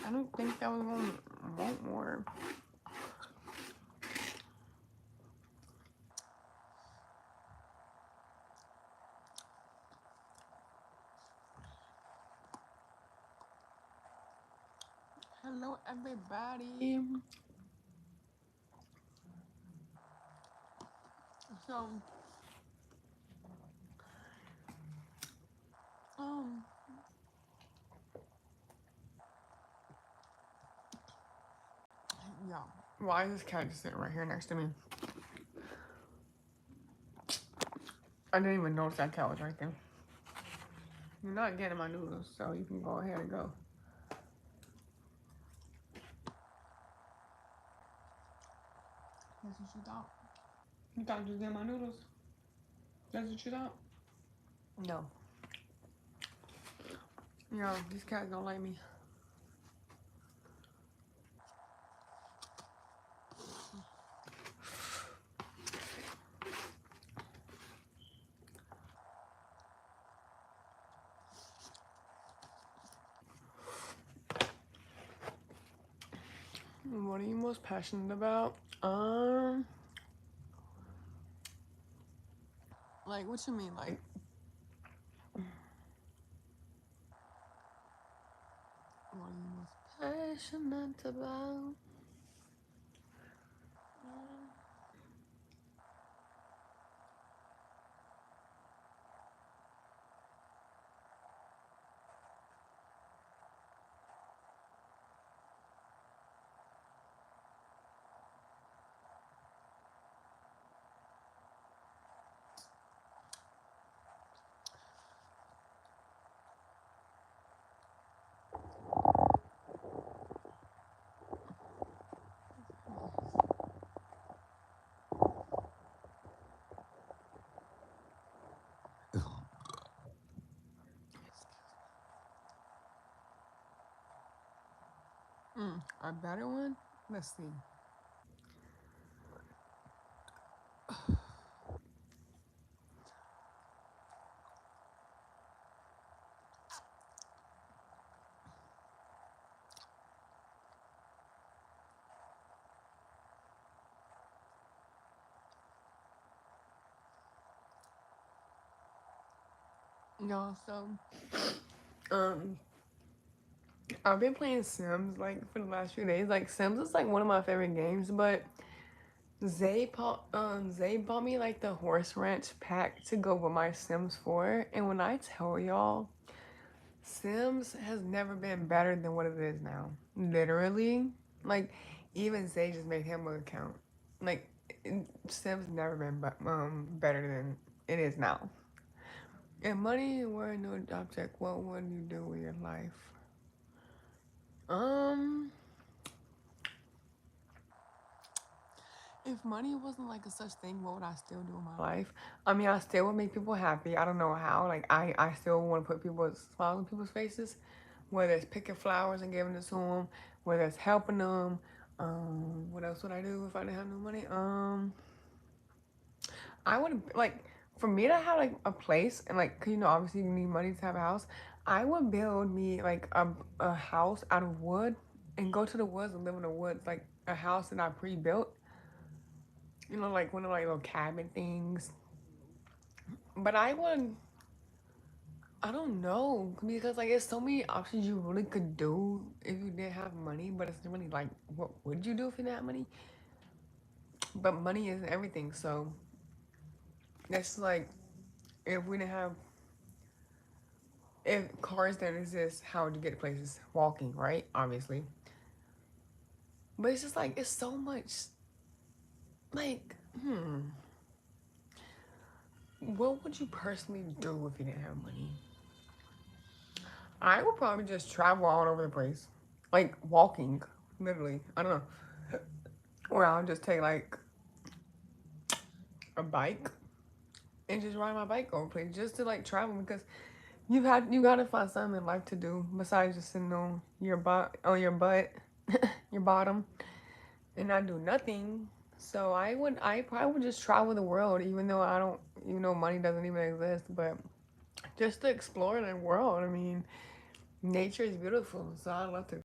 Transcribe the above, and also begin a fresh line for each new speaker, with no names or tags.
I don't think that was gonna want more. Hello, everybody. So, um, yeah. Why is this cat just sitting right here next to me? I didn't even notice that cat was right there. You're not getting my noodles, so you can go ahead and go. That's what you thought. You thought you was getting my noodles? That's what you thought? No. Yeah, these cats don't like me. What are you most passionate about? Like, what you mean? Like, what are you most passionate about? A better one? Let's see. No, so, um, I've been playing Sims like for the last few days. Like Sims is like one of my favorite games, but Zay bought me like the horse ranch pack to go with my Sims 4. And when I tell y'all, Sims has never been better than what it is now. Literally. Like even Zay just made him an account. Like Sims never been better than it is now. If money were no object, what would you do with your life? Um If money wasn't like a such thing, what would I still do in my life? I mean, I still would make people happy. I don't know how. Like, I still want to put people's smiles on people's faces, whether it's picking flowers and giving it to them, whether it's helping them. What else would I do if I didn't have no money? I would like for me to have like a place and like, 'cause, you know, obviously you need money to have a house. I would build me like a house out of wood and go to the woods and live in the woods, like a house that I pre-built. You know, like one of like little cabin things. But I don't know because like there's so many options you really could do if you didn't have money. But it's really like, what would you do if you didn't have money? But money isn't everything. So that's like if we didn't have if cars didn't exist, how would you get places? Walking, right? Obviously. But it's just like it's so much. Like, what would you personally do if you didn't have money? I would probably just travel all over the place, like walking, literally. I don't know, or I'll just take like a bike and just ride my bike over place just to like travel because you gotta find something in life to do besides just sitting on your butt, your bottom, and not do nothing. So I probably would just travel the world, even though I don't, even though money doesn't even exist, but just to explore the world. I mean, nature is beautiful, so I love to